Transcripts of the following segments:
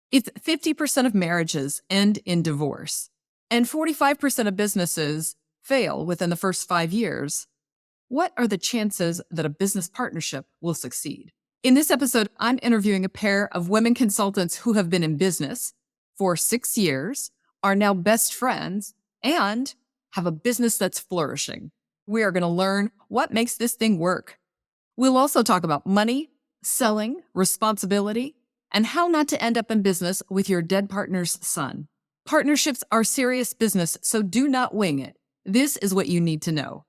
It's 50% of marriages end in divorce, and 45% of businesses fail within the first 5 years. What are the chances that a business partnership will succeed? In this episode, I'm interviewing a pair of women consultants who have been in business for 6 years, are now best friends, and have a business that's flourishing. We are going to learn what makes this thing work. We'll also talk about money, selling, responsibility, and how not to end up in business with your dead partner's son. Partnerships are serious business, so do not wing it. This is what you need to know.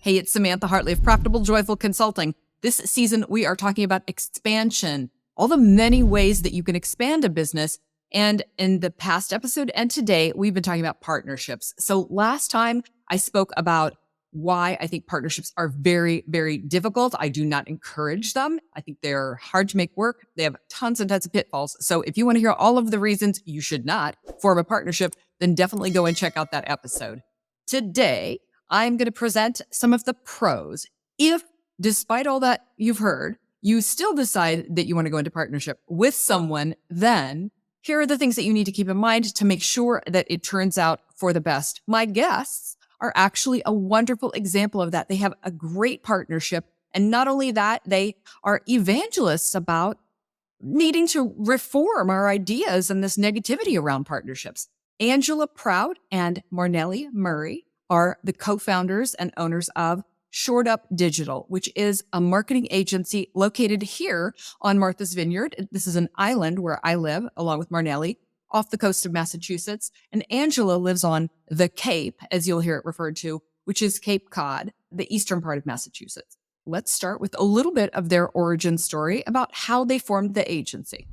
Hey, it's Samantha Hartley of Profitable Joyful Consulting. This season, we are talking about expansion, all the many ways that you can expand a business. And in the past episode and today, we've been talking about partnerships. So last time I spoke about why I think partnerships are very, very difficult. I do not encourage them. I think they're hard to make work. They have tons and tons of pitfalls. So if you want to hear all of the reasons you should not form a partnership, then definitely go and check out that episode. Today, I'm going to present some of the pros. If, despite all that you've heard, you still decide that you want to go into partnership with someone, then here are the things that you need to keep in mind to make sure that it turns out for the best. My guests are actually a wonderful example of that. They have a great partnership. And not only that, they are evangelists about needing to reform our ideas and this negativity around partnerships. Angela Prout and Marnely Murray are the co-founders and owners of Shored Up Digital, which is a marketing agency located here on Martha's Vineyard. This is an island where I live, along with Marnely, off the coast of Massachusetts. And Angela lives on the Cape, as you'll hear it referred to, which is Cape Cod, the eastern part of Massachusetts. Let's start with a little bit of their origin story about how they formed the agency.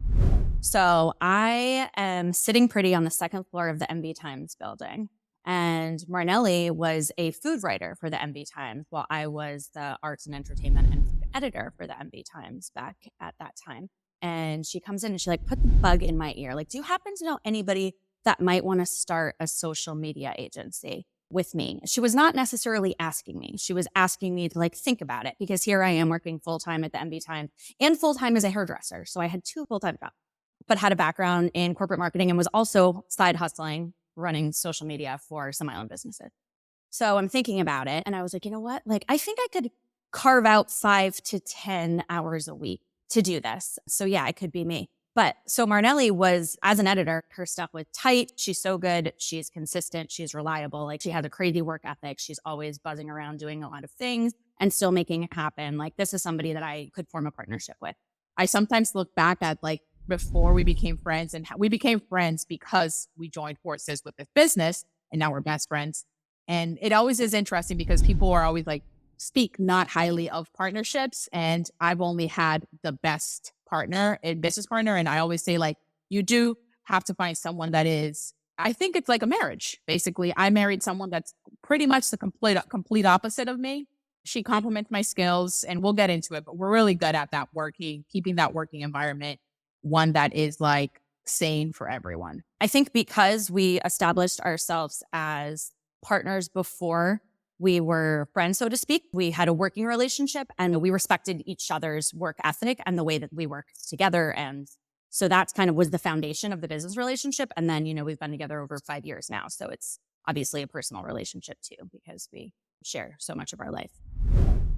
So I am sitting pretty on the second floor of the MB Times building. And Marnely was a food writer for the MB Times while I was the arts and entertainment and food editor for the MB Times back at that time. And she comes in and she put the bug in my ear. Do you happen to know anybody that might want to start a social media agency with me? She was not necessarily asking me. She was asking me to think about it, because here I am working full-time at the MB Times and full-time as a hairdresser. So I had two full-time jobs, but had a background in corporate marketing and was also side hustling, running social media for some island businesses. So I'm thinking about it and I was like, you know what? I think I could carve out 5 to 10 hours a week to do this. So yeah, it could be me. But so Marnely was, as an editor, her stuff was tight. She's so good. She's consistent. She's reliable. She has a crazy work ethic. She's always buzzing around doing a lot of things and still making it happen. This is somebody that I could form a partnership with. I sometimes look back at before we became friends, and we became friends because we joined forces with this business, and now we're best friends. And it always is interesting because people are always speak not highly of partnerships, and I've only had the best partner and business partner. And I always say you do have to find someone that is, I think it's like a marriage. Basically, I married someone that's pretty much the complete opposite of me. She complements my skills, and we'll get into it, but we're really good at that keeping that working environment one that is sane for everyone. I think because we established ourselves as partners before we were friends, so to speak, we had a working relationship and we respected each other's work ethic and the way that we worked together. And so that's kind of was the foundation of the business relationship. And then, we've been together over 5 years now. So it's obviously a personal relationship too, because we share so much of our life.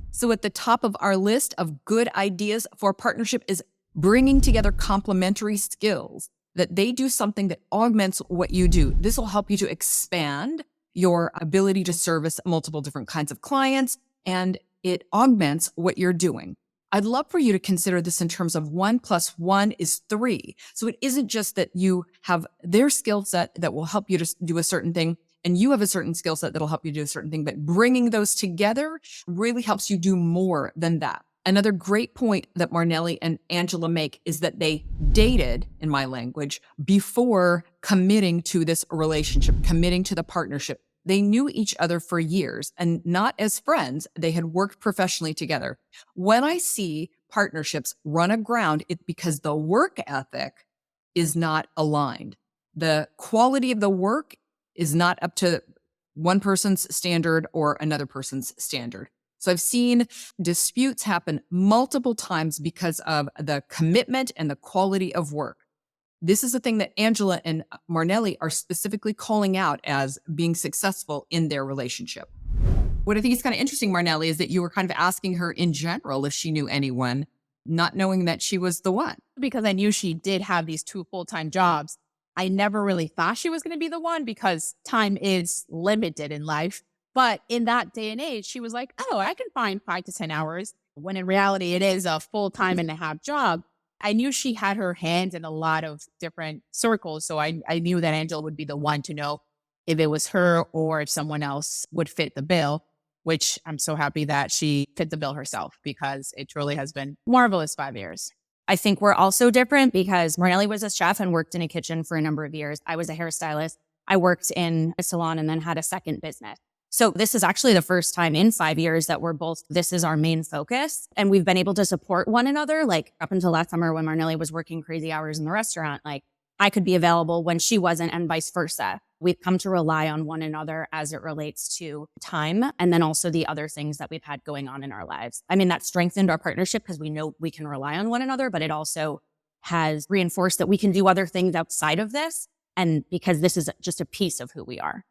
So at the top of our list of good ideas for partnership is bringing together complementary skills, that they do something that augments what you do. This will help you to expand your ability to service multiple different kinds of clients, and it augments what you're doing. I'd love for you to consider this in terms of 1 + 1 is 3. So it isn't just that you have their skill set that will help you to do a certain thing, and you have a certain skill set that'll help you do a certain thing, but bringing those together really helps you do more than that. Another great point that Marnely and Angela make is that they dated, in my language, before committing to this relationship, committing to the partnership. They knew each other for years, and not as friends. They had worked professionally together. When I see partnerships run aground, it's because the work ethic is not aligned. The quality of the work is not up to one person's standard or another person's standard. So I've seen disputes happen multiple times because of the commitment and the quality of work. This is the thing that Angela and Marnely are specifically calling out as being successful in their relationship. What I think is kind of interesting, Marnely, is that you were kind of asking her in general if she knew anyone, not knowing that she was the one. Because I knew she did have these 2 full-time jobs. I never really thought she was going to be the one because time is limited in life. But in that day and age, she was like, oh, I can find 5 to 10 hours. When in reality, it is a full-time and a half job. I knew she had her hands in a lot of different circles. So I knew that Angela would be the one to know if it was her or if someone else would fit the bill, which I'm so happy that she fit the bill herself because it truly has been marvelous 5 years. I think we're also different because Marnely was a chef and worked in a kitchen for a number of years. I was a hairstylist. I worked in a salon and then had a second business. So this is actually the first time in 5 years that we're both, this is our main focus. And we've been able to support one another. Like up until last summer when Marnely was working crazy hours in the restaurant, like I could be available when she wasn't and vice versa. We've come to rely on one another as it relates to time and then also the other things that we've had going on in our lives. I mean, that strengthened our partnership because we know we can rely on one another, but it also has reinforced that we can do other things outside of this. And because this is just a piece of who we are.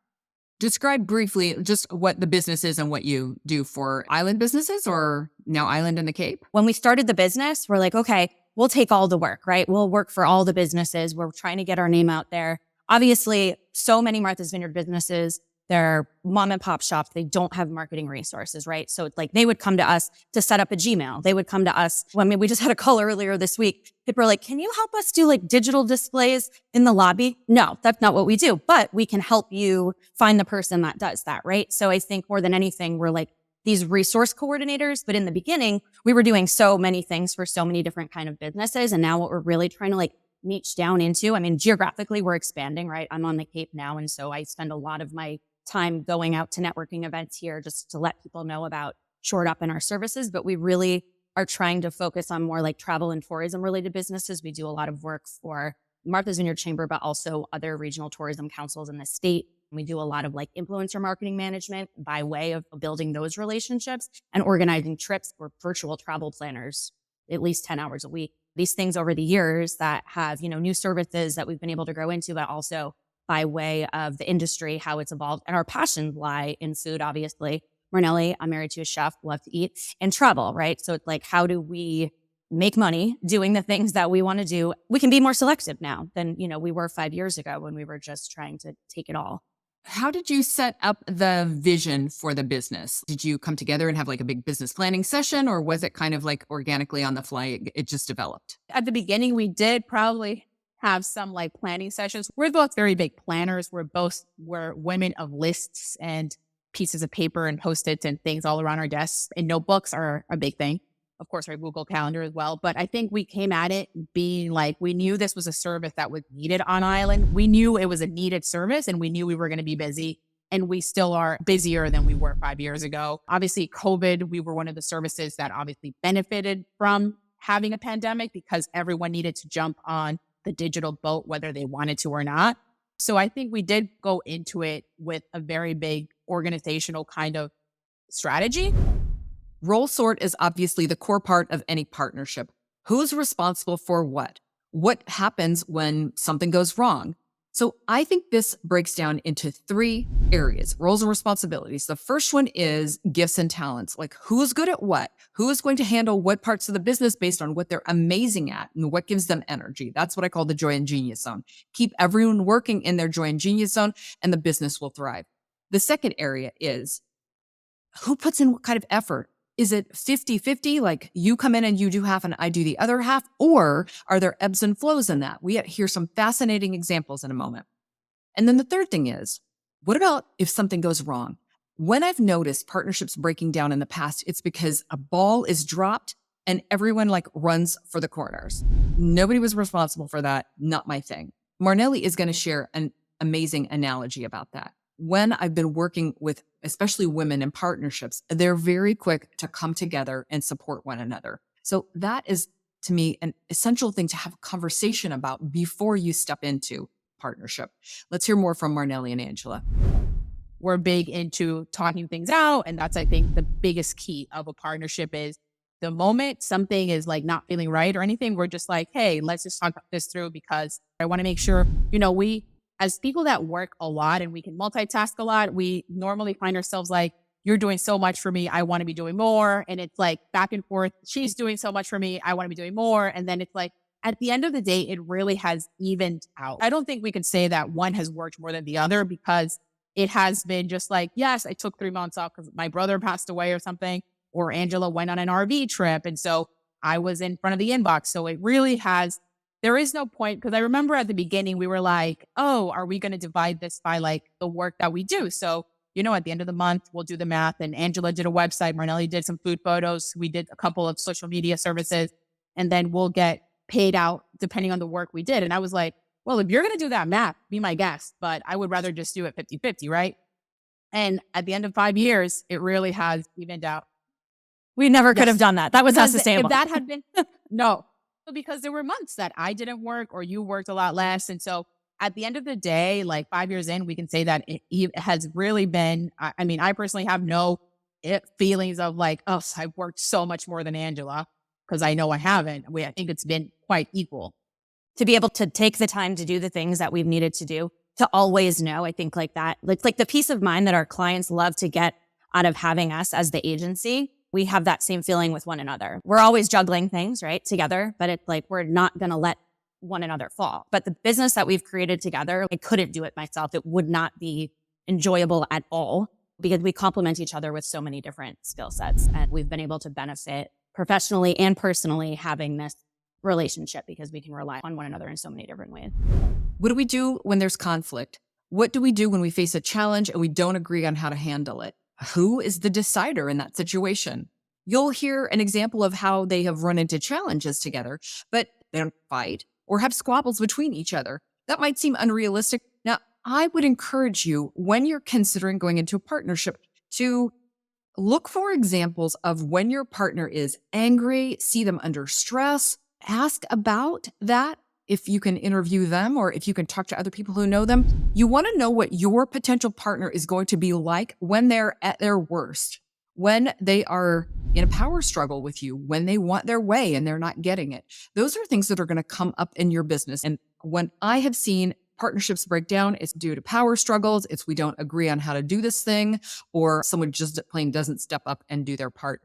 Describe briefly just what the business is and what you do for island businesses or now Island in the Cape. When we started the business, we're like, okay, we'll take all the work, right? We'll work for all the businesses. We're trying to get our name out there. Obviously, so many Martha's Vineyard businesses, they're mom and pop shops. They don't have marketing resources, right? So it's like they would come to us to set up a Gmail. They would come to us. Well, I mean, we just had a call earlier this week. People were like, can you help us do like digital displays in the lobby? No, that's not what we do, but we can help you find the person that does that, right? So I think more than anything, we're like these resource coordinators. But in the beginning, we were doing so many things for so many different kind of businesses. And now what we're really trying to like niche down into, I mean, geographically, we're expanding, right? I'm on the Cape now. And so I spend a lot of my time going out to networking events here just to let people know about Short Up and our services. But we really are trying to focus on more like travel and tourism related businesses. We do a lot of work for Martha's Vineyard Chamber, but also other regional tourism councils in the state. We do a lot of like influencer marketing management by way of building those relationships and organizing trips for virtual travel planners, at least 10 hours a week. These things over the years that have, you know, new services that we've been able to grow into, but also by way of the industry, how it's evolved. And our passions lie in food, obviously. Marnely, I'm married to a chef, love to eat, and travel, right? So it's like, how do we make money doing the things that we want to do? We can be more selective now than, you know, we were 5 years ago when we were just trying to take it all. How did you set up the vision for the business? Did you come together and have like a big business planning session, or was it kind of like organically on the fly, it just developed? At the beginning, we did probably have some like planning sessions. We're both very big planners. We're women of lists and pieces of paper and Post-its and things all around our desks. And notebooks are a big thing. Of course, our Google Calendar as well. But I think we came at it being like, we knew this was a service that was needed on island. We knew it was a needed service and we knew we were going to be busy. And we still are busier than we were 5 years ago. Obviously, COVID, we were one of the services that obviously benefited from having a pandemic because everyone needed to jump on the digital boat, whether they wanted to or not. So I think we did go into it with a very big organizational kind of strategy. Role sort is obviously the core part of any partnership. Who's responsible for what? What happens when something goes wrong? So I think this breaks down into 3 areas, roles and responsibilities. The first one is gifts and talents, like who's good at what, who is going to handle what parts of the business based on what they're amazing at and what gives them energy. That's what I call the joy and genius zone. Keep everyone working in their joy and genius zone and the business will thrive. The second area is who puts in what kind of effort. Is it 50-50, like you come in and you do half and I do the other half? Or are there ebbs and flows in that? We hear some fascinating examples in a moment. And then the third thing is, what about if something goes wrong? When I've noticed partnerships breaking down in the past, it's because a ball is dropped and everyone like runs for the corners. Nobody was responsible for that. Not my thing. Marnely is going to share an amazing analogy about that. When I've been working with especially women in partnerships, they're very quick to come together and support one another. So that is, to me, an essential thing to have a conversation about before you step into partnership. Let's hear more from Marnely and Angela. we're big into talking things out. And that's, I think, the biggest key of a partnership is the moment something is like not feeling right or anything, we're just like, hey, let's just talk this through, because I want to make sure, we, as people that work a lot and we can multitask a lot, we normally find ourselves like, you're doing so much for me, I want to be doing more. And it's like back and forth. She's doing so much for me, I want to be doing more. And then it's like, at the end of the day, it really has evened out. I don't think we could say that one has worked more than the other, because it has been just like, yes, I took 3 months off because my brother passed away or something, or Angela went on an RV trip. And so I was in front of the inbox. So it really has, there is no point, because I remember at the beginning, we were like, oh, are we going to divide this by like the work that we do? So, at the end of the month, we'll do the math. And Angela did a website. Marnely did some food photos. We did a couple of social media services, and then we'll get paid out depending on the work we did. And I was like, well, if you're going to do that math, be my guest, but I would rather just do it 50-50, right? And at the end of 5 years, it really has evened out. We never could have done that. That was not Because sustainable. If that had been, no, because there were months that I didn't work or you worked a lot less. And so at the end of the day, like 5 years in, we can say that it has really been, I personally have no feelings of like, oh, I've worked so much more than Angela, because I know I haven't. I think it's been quite equal. To be able to take the time to do the things that we've needed to do, to always know, I think like that, like the peace of mind that our clients love to get out of having us as the agency. We have that same feeling with one another. We're always juggling things, right, together, but it's like, we're not going to let one another fall. But the business that we've created together, I couldn't do it myself. It would not be enjoyable at all, because we complement each other with so many different skill sets. And we've been able to benefit professionally and personally having this relationship, because we can rely on one another in so many different ways. What do we do when there's conflict? What do we do when we face a challenge and we don't agree on how to handle it? Who is the decider in that situation? You'll hear an example of how they have run into challenges together, but they don't fight or have squabbles between each other. That might seem unrealistic. Now, I would encourage you, when you're considering going into a partnership, to look for examples of when your partner is angry, see them under stress, ask about that. If you can interview them or if you can talk to other people who know them, you want to know what your potential partner is going to be like when they're at their worst, when they are in a power struggle with you, when they want their way and they're not getting it. Those are things that are going to come up in your business. And when I have seen partnerships break down, it's due to power struggles. It's we don't agree on how to do this thing, or someone just plain doesn't step up and do their part.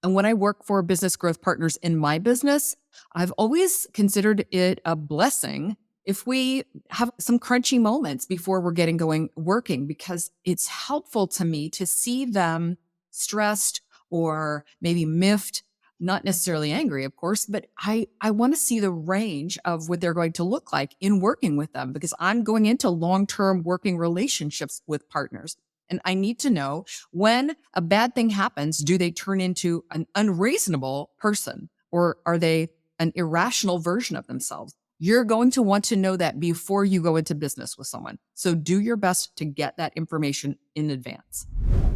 And when I work for business growth partners in my business, I've always considered it a blessing if we have some crunchy moments before we're getting going working, because it's helpful to me to see them stressed or maybe miffed, not necessarily angry, of course, but I want to see the range of what they're going to look like in working with them, because I'm going into long-term working relationships with partners. And I need to know, when a bad thing happens, do they turn into an unreasonable person, or are they an irrational version of themselves? You're going to want to know that before you go into business with someone. So do your best to get that information in advance.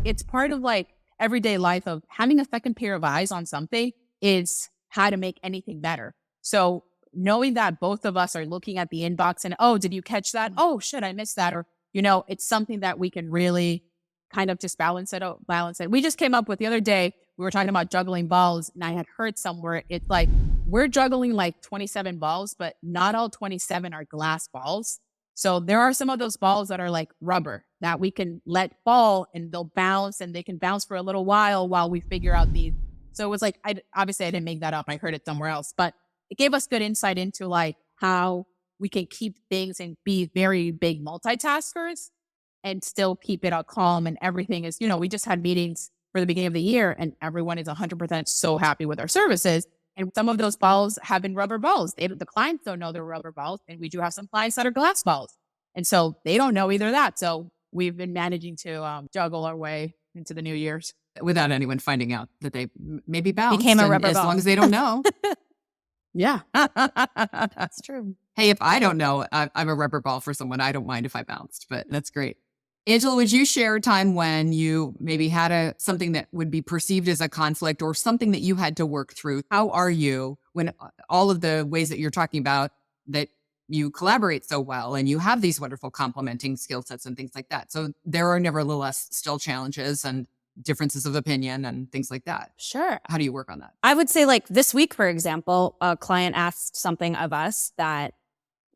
It's part of like everyday life of having a second pair of eyes on something is how to make anything better. So knowing that both of us are looking at the inbox and, oh, did you catch that? Oh, shit, I missed that. Or, it's something that we can really kind of just balance it. We just came up with the other day, we were talking about juggling balls, and I had heard somewhere, it's like, we're juggling like 27 balls, but not all 27 are glass balls. So there are some of those balls that are like rubber that we can let fall and they'll bounce, and they can bounce for a little while we figure out these. So it was like, obviously I didn't make that up. I heard it somewhere else, but it gave us good insight into like how we can keep things and be very big multitaskers and still keep it all calm. And everything is, we just had meetings for the beginning of the year and everyone is 100% so happy with our services. And some of those balls have been rubber balls. The clients don't know they're rubber balls. And we do have some clients that are glass balls. And so they don't know either that. So we've been managing to juggle our way into the new year's. Without anyone finding out that they maybe bounced. Became a rubber as ball. long as they don't know. Yeah. That's true. Hey, if I don't know I'm a rubber ball for someone, I don't mind if I bounced, but that's great. Angela, would you share a time when you maybe had something that would be perceived as a conflict or something that you had to work through? How are you when all of the ways that you're talking about that you collaborate so well and you have these wonderful complementing skill sets and things like that. So there are nevertheless still challenges and differences of opinion and things like that. Sure. How do you work on that? I would say like this week, for example, a client asked something of us that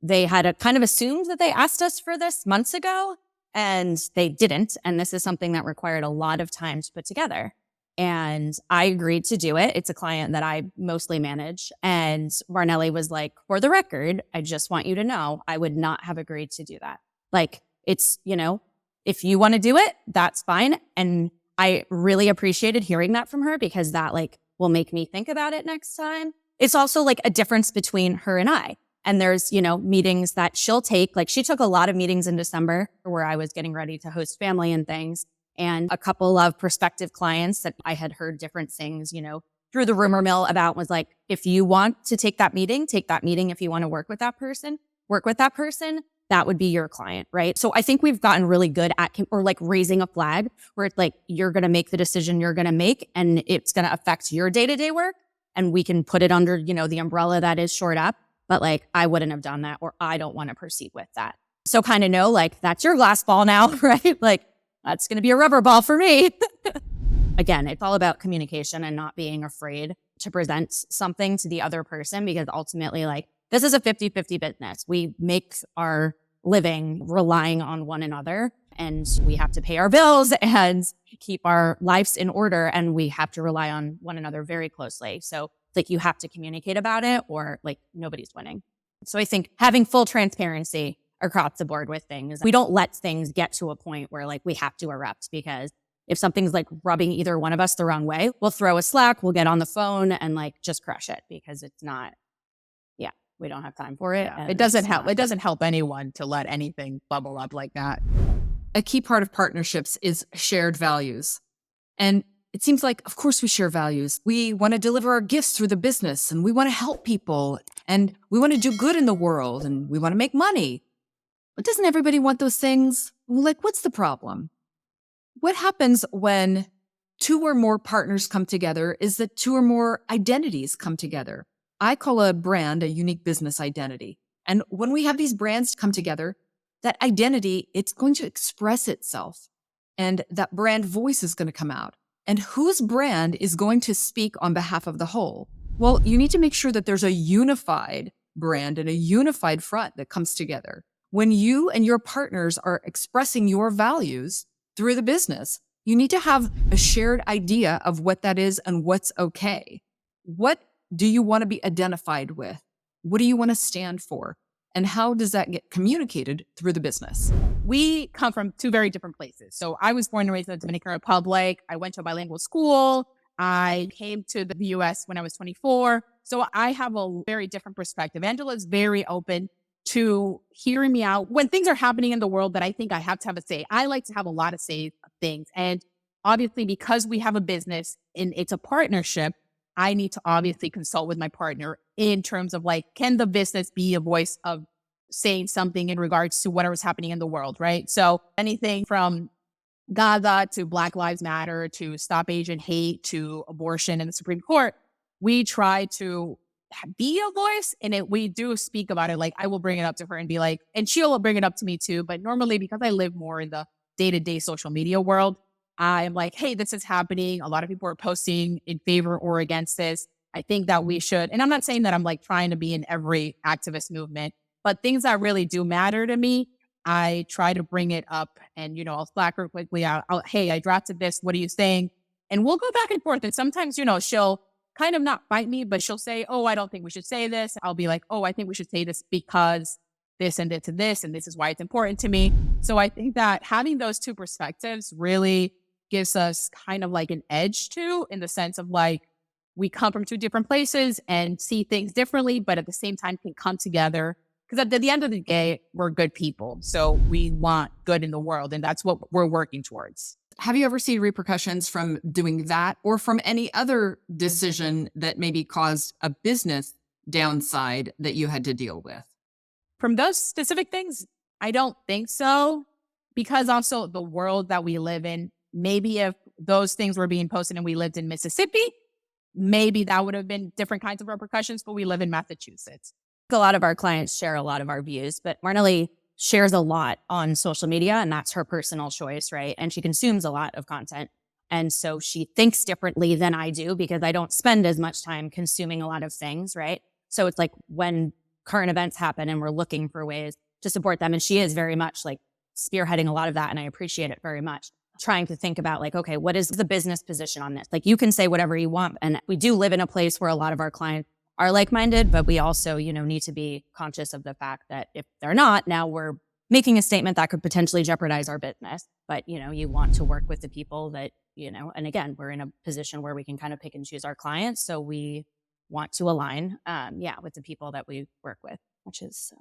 they had a kind of assumed that they asked us for this months ago, and they didn't. And this is something that required a lot of time to put together. And I agreed to do it. It's a client that I mostly manage. And Marnely was like, for the record, I just want you to know I would not have agreed to do that. Like, it's, if you want to do it, that's fine. And I really appreciated hearing that from her, because that like will make me think about it next time. It's also like a difference between her and I. And there's, meetings that she'll take. Like she took a lot of meetings in December where I was getting ready to host family and things. And a couple of prospective clients that I had heard different things, through the rumor mill about was like, if you want to take that meeting, take that meeting. If you want to work with that person, work with that person. That would be your client, right? So I think we've gotten really good at or like raising a flag where it's like, you're going to make the decision you're going to make and it's going to affect your day-to-day work. And we can put it under, the umbrella that is shored up. But like, I wouldn't have done that, or I don't want to proceed with that. So kind of know like, that's your glass ball now, right? Like, that's going to be a rubber ball for me. Again, it's all about communication and not being afraid to present something to the other person, because ultimately, like, this is a 50-50 business. We make our living relying on one another, and we have to pay our bills and keep our lives in order, and we have to rely on one another very closely. So like, you have to communicate about it, or like nobody's winning. So I think having full transparency across the board with things, we don't let things get to a point where like we have to erupt, because if something's like rubbing either one of us the wrong way, we'll throw a Slack, we'll get on the phone and like just crush it, because it's not, we don't have time for it. Yeah. It doesn't help. It doesn't help anyone to let anything bubble up like that. A key part of partnerships is shared values. And it seems like, of course, we share values. We want to deliver our gifts through the business, and we want to help people, and we want to do good in the world, and we want to make money. But doesn't everybody want those things? Well, like, what's the problem? What happens when two or more partners come together is that two or more identities come together. I call a brand a unique business identity. And when we have these brands come together, that identity, it's going to express itself. And that brand voice is going to come out. And whose brand is going to speak on behalf of the whole? Well, you need to make sure that there's a unified brand and a unified front that comes together. When you and your partners are expressing your values through the business, you need to have a shared idea of what that is and what's okay. What do you want to be identified with? What do you want to stand for? And how does that get communicated through the business? We come from two very different places. So I was born and raised in the Dominican Republic. I went to a bilingual school. I came to the US when I was 24. So I have a very different perspective. Angela is very open to hearing me out when things are happening in the world that I think I have to have a say. I like to have a lot of say of things. And obviously, because we have a business and it's a partnership, I need to obviously consult with my partner in terms of like, can the business be a voice of saying something in regards to whatever's happening in the world, right? So anything from Gaza to Black Lives Matter to Stop Asian Hate to abortion in the Supreme Court, we try to be a voice, and we do speak about it. Like, I will bring it up to her and be like, and she'll bring it up to me too. But normally, because I live more in the day-to-day social media world, I'm like, hey, this is happening. A lot of people are posting in favor or against this. I think that we should, and I'm not saying that I'm like trying to be in every activist movement, but things that really do matter to me, I try to bring it up, and, I'll Slack her quickly out. Hey, I drafted this. What are you saying? And we'll go back and forth. And sometimes, she'll kind of not fight me, but she'll say, oh, I don't think we should say this. I'll be like, oh, I think we should say this because this and this, and this is why it's important to me. So I think that having those two perspectives really gives us kind of like an edge too, in the sense of like, we come from two different places and see things differently, but at the same time can come together. Because at the end of the day, we're good people. So we want good in the world, and that's what we're working towards. Have you ever seen repercussions from doing that, or from any other decision that maybe caused a business downside that you had to deal with? From those specific things, I don't think so. Because also the world that we live in, maybe if those things were being posted and we lived in Mississippi, maybe that would have been different kinds of repercussions, but we live in Massachusetts. A lot of our clients share a lot of our views, but Marnely shares a lot on social media, and that's her personal choice, right? And she consumes a lot of content. And so she thinks differently than I do because I don't spend as much time consuming a lot of things, right? So it's like when current events happen and we're looking for ways to support them. And she is very much like spearheading a lot of that. And I appreciate it very much. Trying to think about like, okay, what is the business position on this? Like you can say whatever you want. And we do live in a place where a lot of our clients are like-minded, but we also, need to be conscious of the fact that if they're not, now we're making a statement that could potentially jeopardize our business. But, you want to work with the people that, and again, we're in a position where we can kind of pick and choose our clients. So we want to align, with the people that we work with, which is,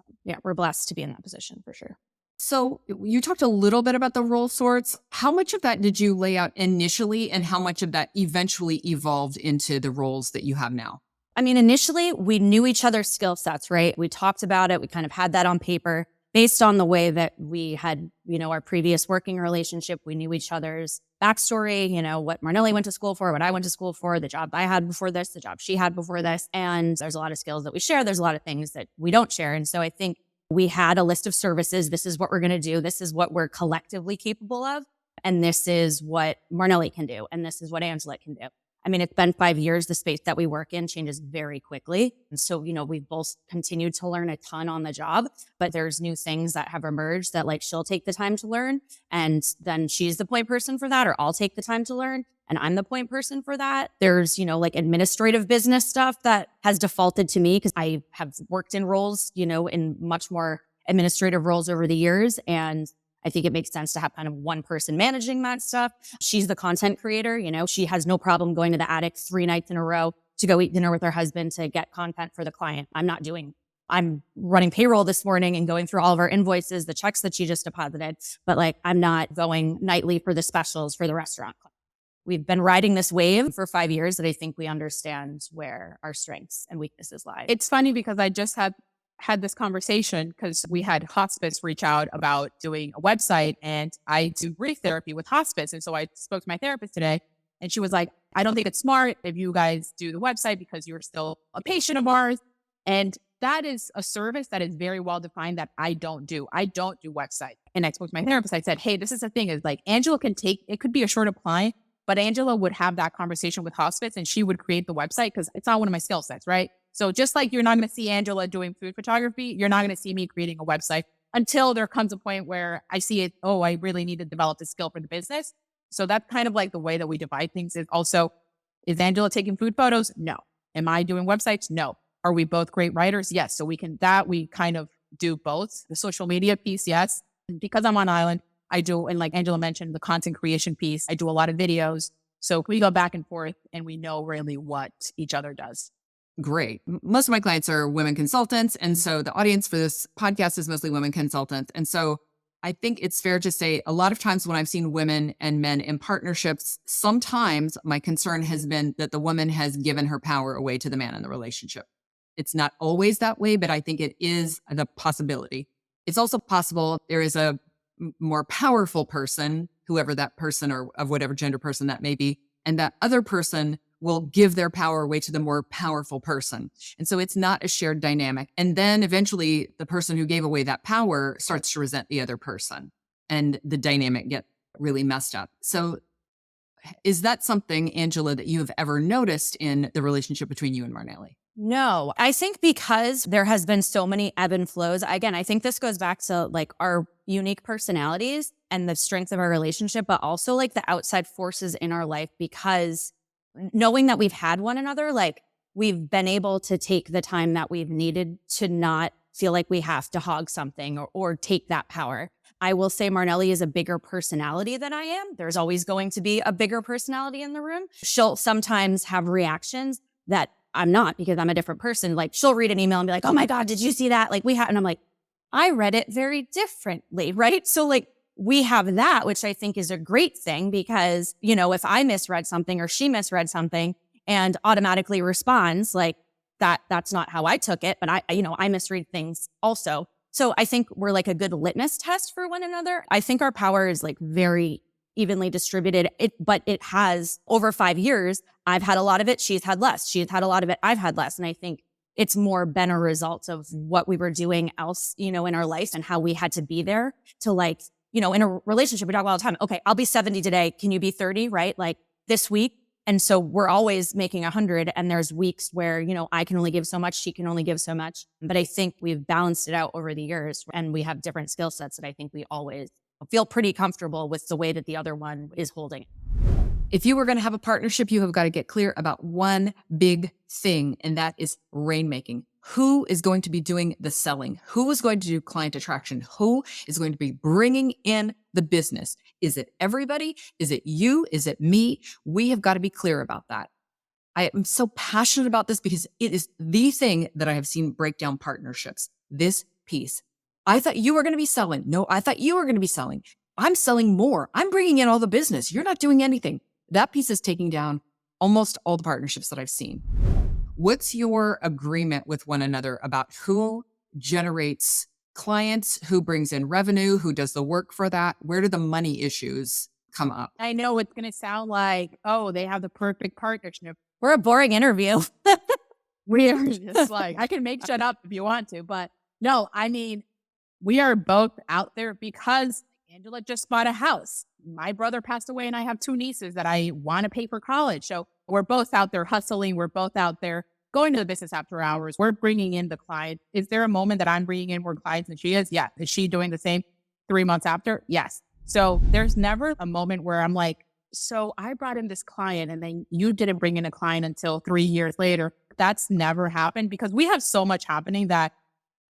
we're blessed to be in that position for sure. So you talked a little bit about the role sorts. How much of that did you lay out initially, and how much of that eventually evolved into the roles that you have now? I mean, initially we knew each other's skill sets, right? We talked about it. We kind of had that on paper based on the way that we had, our previous working relationship. We knew each other's backstory, what Marnely went to school for, what I went to school for, the job I had before this, the job she had before this. And there's a lot of skills that we share. There's a lot of things that we don't share. And so I think we had a list of services. This is what we're going to do. This is what we're collectively capable of. And this is what Marnely can do. And this is what Angela can do. I mean, it's been 5 years. The space that we work in changes very quickly. And so, we've both continued to learn a ton on the job, but there's new things that have emerged that like she'll take the time to learn. And then she's the point person for that, or I'll take the time to learn. And I'm the point person for that. There's, like administrative business stuff that has defaulted to me because I have worked in roles, in much more administrative roles over the years. And I think it makes sense to have kind of one person managing that stuff. She's the content creator. She has no problem going to the attic 3 nights in a row to go eat dinner with her husband to get content for the client. I'm running payroll this morning and going through all of our invoices, the checks that she just deposited, but like I'm not going nightly for the specials for the restaurant. We've been riding this wave for 5 years that I think we understand where our strengths and weaknesses lie. It's funny because I just had this conversation because we had hospice reach out about doing a website, and I do grief therapy with hospice. And so I spoke to my therapist today, and she was like, I don't think it's smart if you guys do the website because you're still a patient of ours. And that is a service that is very well defined that I don't do. I don't do websites. And I spoke to my therapist. I said, hey, this is the thing is like Angela can take, it could be a short apply, but Angela would have that conversation with hospice and she would create the website because it's not one of my skill sets, right? So just like you're not going to see Angela doing food photography, you're not going to see me creating a website until there comes a point where I see it, oh, I really need to develop the skill for the business. So that's kind of like the way that we divide things. Is also, is Angela taking food photos? No. Am I doing websites? No. Are we both great writers? Yes. So we kind of do both. The social media piece, yes. And because I'm on island, I do, and like Angela mentioned, the content creation piece, I do a lot of videos. So we go back and forth and we know really what each other does. Great. Most of my clients are women consultants. And so the audience for this podcast is mostly women consultants. And so I think it's fair to say a lot of times when I've seen women and men in partnerships, sometimes my concern has been that the woman has given her power away to the man in the relationship. It's not always that way, but I think it is the possibility. It's also possible there is a more powerful person, whoever that person or of whatever gender person that may be, and that other person will give their power away to the more powerful person. And so it's not a shared dynamic. And then eventually the person who gave away that power starts to resent the other person and the dynamic get really messed up. So is that something, Angela, that you have ever noticed in the relationship between you and Marnely? No, I think because there has been so many ebb and flows. Again, I think this goes back to like our unique personalities and the strength of our relationship, but also like the outside forces in our life, because knowing that we've had one another, like we've been able to take the time that we've needed to not feel like we have to hog something or take that power. I will say Marnely is a bigger personality than I am. There's always going to be a bigger personality in the room. She'll sometimes have reactions that I'm not because I'm a different person. Like she'll read an email and be like, oh my God, did you see that? Like and I'm like, I read it very differently, right? So like we have that, which I think is a great thing because, if I misread something or she misread something and automatically responds like that's not how I took it, but I misread things also. So I think we're like a good litmus test for one another. I think our power is like very evenly distributed, but it has over 5 years. I've had a lot of it. She's had less. She's had a lot of it. I've had less. And I think It's more been a result of what we were doing else, in our life and how we had to be there to like, in a relationship, we talk all the time. Okay, I'll be 70 today. Can you be 30? Right? Like this week. And so we're always making 100. And there's weeks where, I can only give so much. She can only give so much. But I think we've balanced it out over the years and we have different skill sets that I think we always feel pretty comfortable with the way that the other one is holding it. If you were going to have a partnership, you have got to get clear about one big thing, and that is rainmaking. Who is going to be doing the selling? Who is going to do client attraction? Who is going to be bringing in the business? Is it everybody? Is it you? Is it me? We have got to be clear about that. I am so passionate about this because it is the thing that I have seen break down partnerships. This piece. I thought you were going to be selling. No, I thought you were going to be selling. I'm selling more. I'm bringing in all the business. You're not doing anything. That piece is taking down almost all the partnerships that I've seen. What's your agreement with one another about who generates clients, who brings in revenue, who does the work for that? Where do the money issues come up? I know it's going to sound like, oh, they have the perfect partnership. We're a boring interview. We are just like, I can make shit up if you want to, but no, I mean, we are both out there because Angela just bought a house. My brother passed away and I have 2 nieces that I want to pay for college. So we're both out there hustling. We're both out there going to the business after hours. We're bringing in the client. Is there a moment that I'm bringing in more clients than she is? Yeah. Is she doing the same 3 months after? Yes. So there's never a moment where I'm like, so I brought in this client and then you didn't bring in a client until 3 years later. That's never happened because we have so much happening that,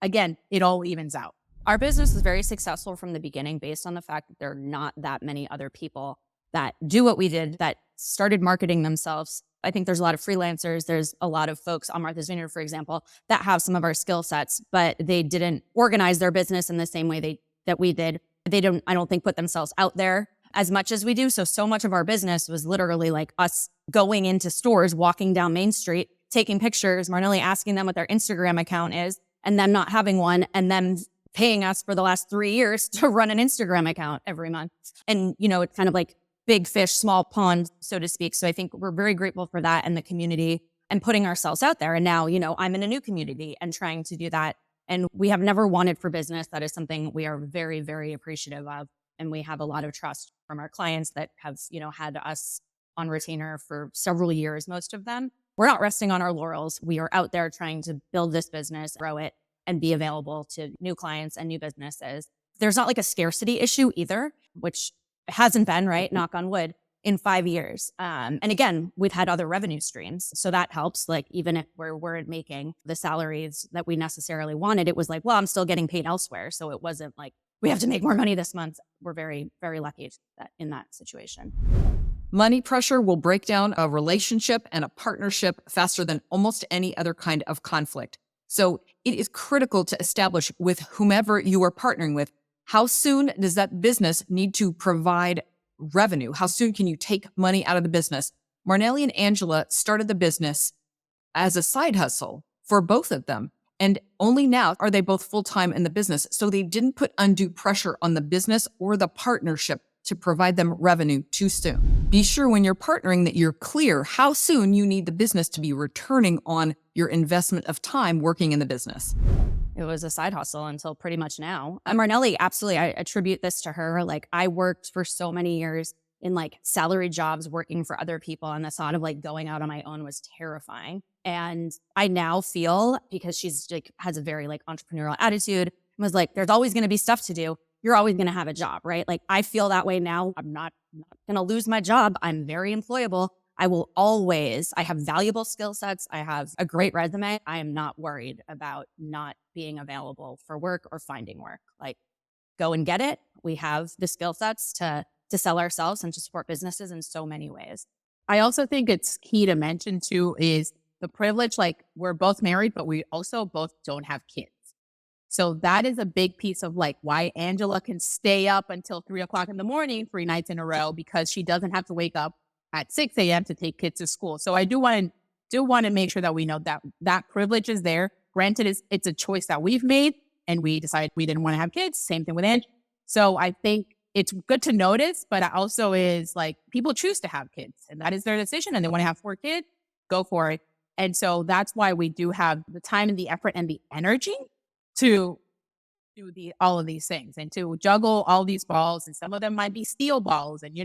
again, it all evens out. Our business is very successful from the beginning based on the fact that there are not that many other people that do what we did, that started marketing themselves. I think there's a lot of freelancers. There's a lot of folks on Martha's Vineyard, for example, that have some of our skill sets, but they didn't organize their business in the same way that we did. They don't, I don't think, put themselves out there as much as we do. So much of our business was literally like us going into stores, walking down Main Street, taking pictures, Marnely asking them what their Instagram account is, and them not having one, and them paying us for the last 3 years to run an Instagram account every month. And, it's kind of like big fish, small pond, so to speak. So I think we're very grateful for that and the community and putting ourselves out there. And now, I'm in a new community and trying to do that. And we have never wanted for business. That is something we are very, very appreciative of. And we have a lot of trust from our clients that have, had us on retainer for several years, most of them. We're not resting on our laurels. We are out there trying to build this business, grow it, and be available to new clients and new businesses. There's not like a scarcity issue either, which hasn't been, right? Knock on wood, in 5 years. And again, we've had other revenue streams. So that helps. Like even if we weren't making the salaries that we necessarily wanted, it was like, well, I'm still getting paid elsewhere. So it wasn't like we have to make more money this month. We're very, very lucky in that situation. Money pressure will break down a relationship and a partnership faster than almost any other kind of conflict. So it is critical to establish with whomever you are partnering with, how soon does that business need to provide revenue? How soon can you take money out of the business? Marnely and Angela started the business as a side hustle for both of them. And only now are they both full-time in the business. So they didn't put undue pressure on the business or the partnership to provide them revenue too soon. Be sure when you're partnering that you're clear how soon you need the business to be returning on your investment of time working in the business. It was a side hustle until pretty much now. Marnely, absolutely, I attribute this to her. Like I worked for so many years in like salary jobs working for other people, and the thought of like going out on my own was terrifying. And I now feel, because she's like has a very like entrepreneurial attitude, was like, there's always going to be stuff to do. You're always going to have a job, right? Like I feel that way now. I'm not going to lose my job. I'm very employable. I have valuable skill sets. I have a great resume. I am not worried about not being available for work or finding work. Like go and get it. We have the skill sets to sell ourselves and to support businesses in so many ways. I also think it's key to mention too is the privilege. Like we're both married, but we also both don't have kids. So that is a big piece of like why Angela can stay up until 3 o'clock in the morning, 3 nights in a row, because she doesn't have to wake up at 6 a.m. to take kids to school. So I do want to make sure that we know that privilege is there. Granted, it's a choice that we've made and we decided we didn't want to have kids. Same thing with Angela. So I think it's good to notice, but it also is like people choose to have kids and that is their decision and they want to have 4 kids, go for it. And so that's why we do have the time and the effort and the energy to do all of these things and to juggle all these balls. And some of them might be steel balls. And,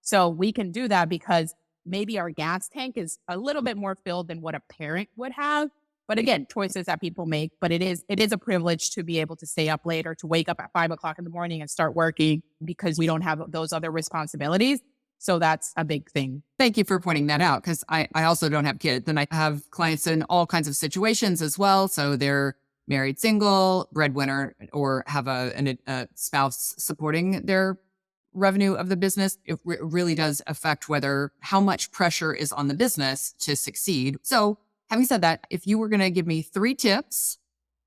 so we can do that because maybe our gas tank is a little bit more filled than what a parent would have. But again, choices that people make. But it is a privilege to be able to stay up later, to wake up at 5 o'clock in the morning and start working because we don't have those other responsibilities. So that's a big thing. Thank you for pointing that out, because I also don't have kids, and I have clients in all kinds of situations as well. So they're married, single, breadwinner, or have a spouse supporting their revenue of the business. It really does affect how much pressure is on the business to succeed. So having said that, if you were going to give me 3 tips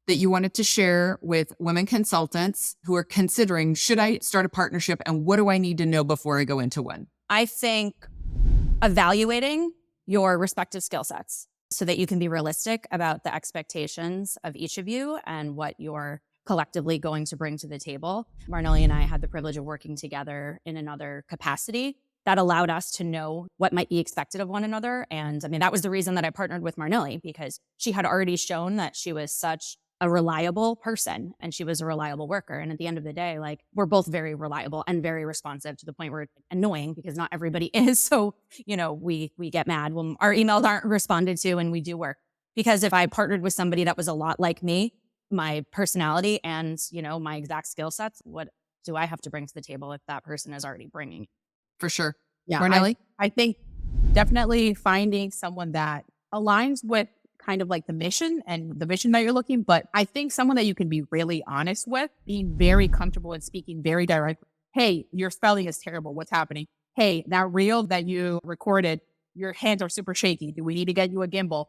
that you wanted to share with women consultants who are considering, should I start a partnership and what do I need to know before I go into one? I think evaluating your respective skill sets so that you can be realistic about the expectations of each of you and what you're collectively going to bring to the table. Marnely and I had the privilege of working together in another capacity that allowed us to know what might be expected of one another. And I mean, that was the reason that I partnered with Marnely, because she had already shown that she was such a reliable person and she was a reliable worker. And at the end of the day, like, we're both very reliable and very responsive to the point where it's annoying because not everybody is. So, we get mad when our emails aren't responded to and we do work. Because if I partnered with somebody that was a lot like me, my personality and, my exact skill sets, what do I have to bring to the table if that person is already bringing? For sure. Yeah. Marnely? I think definitely finding someone that aligns with kind of like the mission and the vision that you're looking, but I think someone that you can be really honest with, being very comfortable and speaking very direct. Hey, your spelling is terrible. What's happening? Hey, that reel that you recorded, your hands are super shaky. Do we need to get you a gimbal?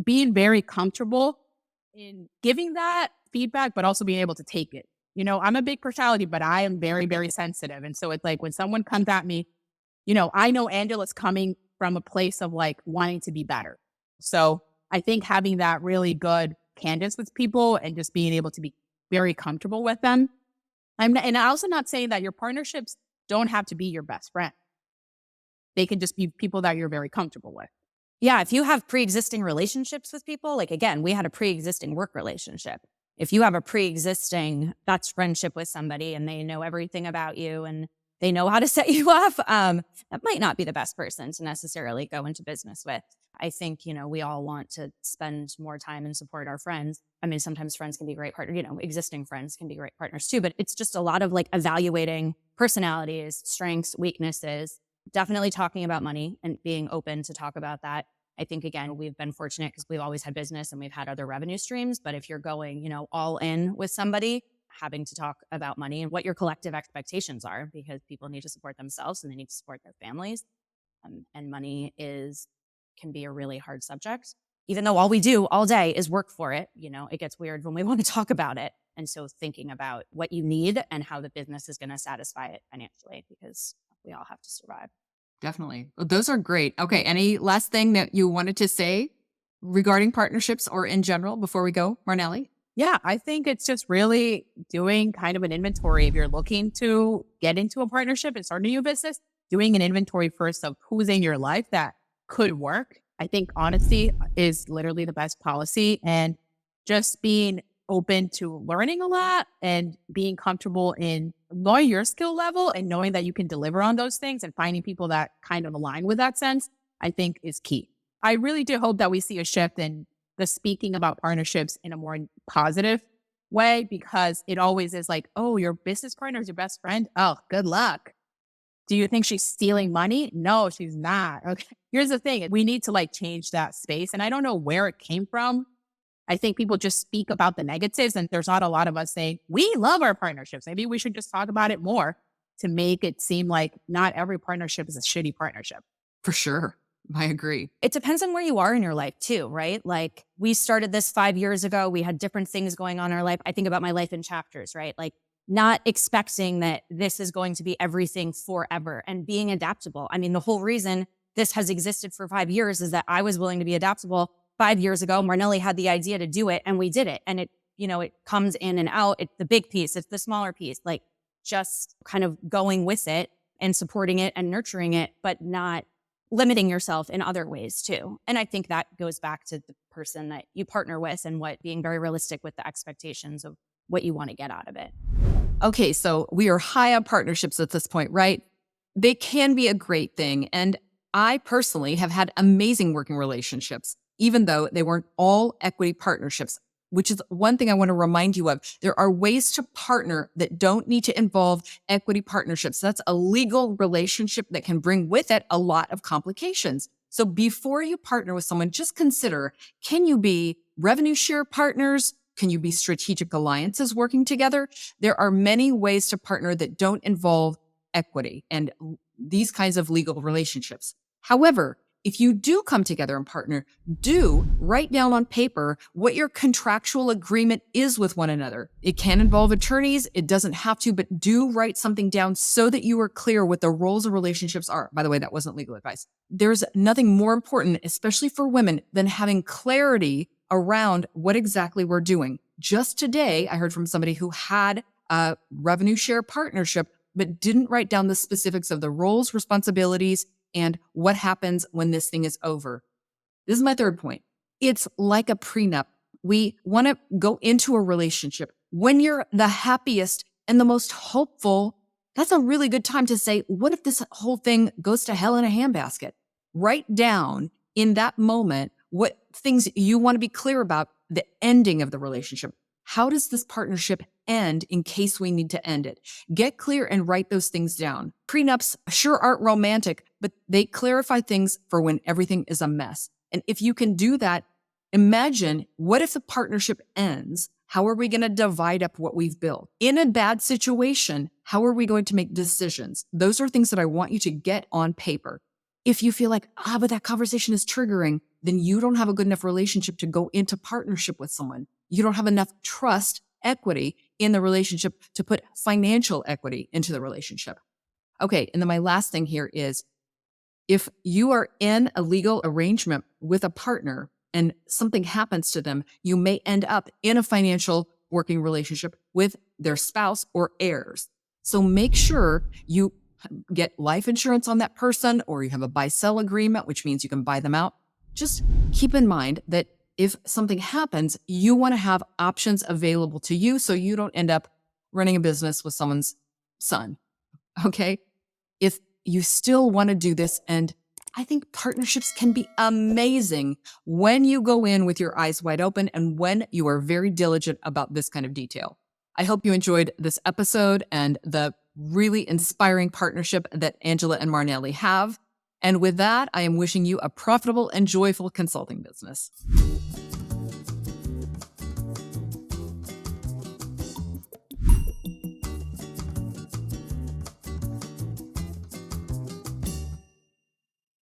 Being very comfortable in giving that feedback, but also being able to take it. I'm a big personality, but I am very, very sensitive. And so it's like when someone comes at me, I know Angela's coming from a place of like wanting to be better. So I think having that really good cadence with people and just being able to be very comfortable with them. And I'm also not saying that your partnerships don't have to be your best friend. They can just be people that you're very comfortable with. Yeah, if you have pre-existing relationships with people, like, again, we had a pre-existing work relationship. If you have a pre-existing best friendship with somebody and they know everything about you and they know how to set you up, that might not be the best person to necessarily go into business with. I think, we all want to spend more time and support our friends. I mean, sometimes friends can be great partners, existing friends can be great partners too, but it's just a lot of like evaluating personalities, strengths, weaknesses, definitely talking about money and being open to talk about that. I think, again, we've been fortunate because we've always had business and we've had other revenue streams. But if you're going, all in with somebody, having to talk about money and what your collective expectations are, because people need to support themselves and they need to support their families. And money can be a really hard subject, even though all we do all day is work for it. It gets weird when we want to talk about it. And so thinking about what you need and how the business is going to satisfy it financially, because we all have to survive. Definitely. Well, those are great. Okay. Any last thing that you wanted to say regarding partnerships or in general before we go, Marnely? Yeah, I think it's just really doing kind of an inventory. If you're looking to get into a partnership and start a new business, doing an inventory first of who's in your life that could work. I think honesty is literally the best policy, and just being open to learning a lot and being comfortable in knowing your skill level and knowing that you can deliver on those things and finding people that kind of align with that sense, I think is key. I really do hope that we see a shift in the speaking about partnerships in a more positive way, because it always is like, oh, your business partner is your best friend. Oh, good luck. Do you think she's stealing money? No, she's not. Okay. Here's the thing. We need to like change that space. And I don't know where it came from. I think people just speak about the negatives and there's not a lot of us saying, we love our partnerships. Maybe we should just talk about it more to make it seem like not every partnership is a shitty partnership. For sure. I agree. It depends on where you are in your life too, right? Like, we started this 5 years ago. We had different things going on in our life. I think about my life in chapters, right? Like, not expecting that this is going to be everything forever and being adaptable. I mean, the whole reason this has existed for 5 years is that I was willing to be adaptable. 5 years ago, Marnely had the idea to do it and we did it. And it comes in and out. It's the big piece. It's the smaller piece, like just kind of going with it and supporting it and nurturing it, but not limiting yourself in other ways too. And I think that goes back to the person that you partner with and being very realistic with the expectations of what you want to get out of it. Okay, so we are high on partnerships at this point, right? They can be a great thing. And I personally have had amazing working relationships, even though they weren't all equity partnerships, which is one thing I want to remind you of. There are ways to partner that don't need to involve equity partnerships. That's a legal relationship that can bring with it a lot of complications. So before you partner with someone, just consider, can you be revenue share partners? Can you be strategic alliances working together? There are many ways to partner that don't involve equity and these kinds of legal relationships. However, if you do come together and partner, do write down on paper what your contractual agreement is with one another. It can involve attorneys. It doesn't have to, but do write something down so that you are clear what the roles of relationships are. By the way, that wasn't legal advice. There's nothing more important, especially for women, than having clarity around what exactly we're doing. Just today, I heard from somebody who had a revenue share partnership, but didn't write down the specifics of the roles, responsibilities, and what happens when this thing is over. This is my third point. It's like a prenup. We want to go into a relationship when you're the happiest and the most hopeful. That's a really good time to say, what if this whole thing goes to hell in a handbasket? Write down in that moment what things you want to be clear about the ending of the relationship. How does this partnership end in case we need to end it? Get clear and write those things down. Prenups sure aren't romantic, but they clarify things for when everything is a mess. And if you can do that, imagine, what if the partnership ends? How are we going to divide up what we've built? In a bad situation, how are we going to make decisions? Those are things that I want you to get on paper. If you feel like, but that conversation is triggering, then you don't have a good enough relationship to go into partnership with someone. You don't have enough trust, equity in the relationship to put financial equity into the relationship. Okay, and then my last thing here is, if you are in a legal arrangement with a partner and something happens to them, you may end up in a financial working relationship with their spouse or heirs. So make sure you get life insurance on that person, or you have a buy-sell agreement, which means you can buy them out. Just keep in mind that if something happens, you want to have options available to you so you don't end up running a business with someone's son. Okay? If you still want to do this, and I think partnerships can be amazing when you go in with your eyes wide open and when you are very diligent about this kind of detail. I hope you enjoyed this episode and the really inspiring partnership that Angela and Marnely have. And with that, I am wishing you a profitable and joyful consulting business.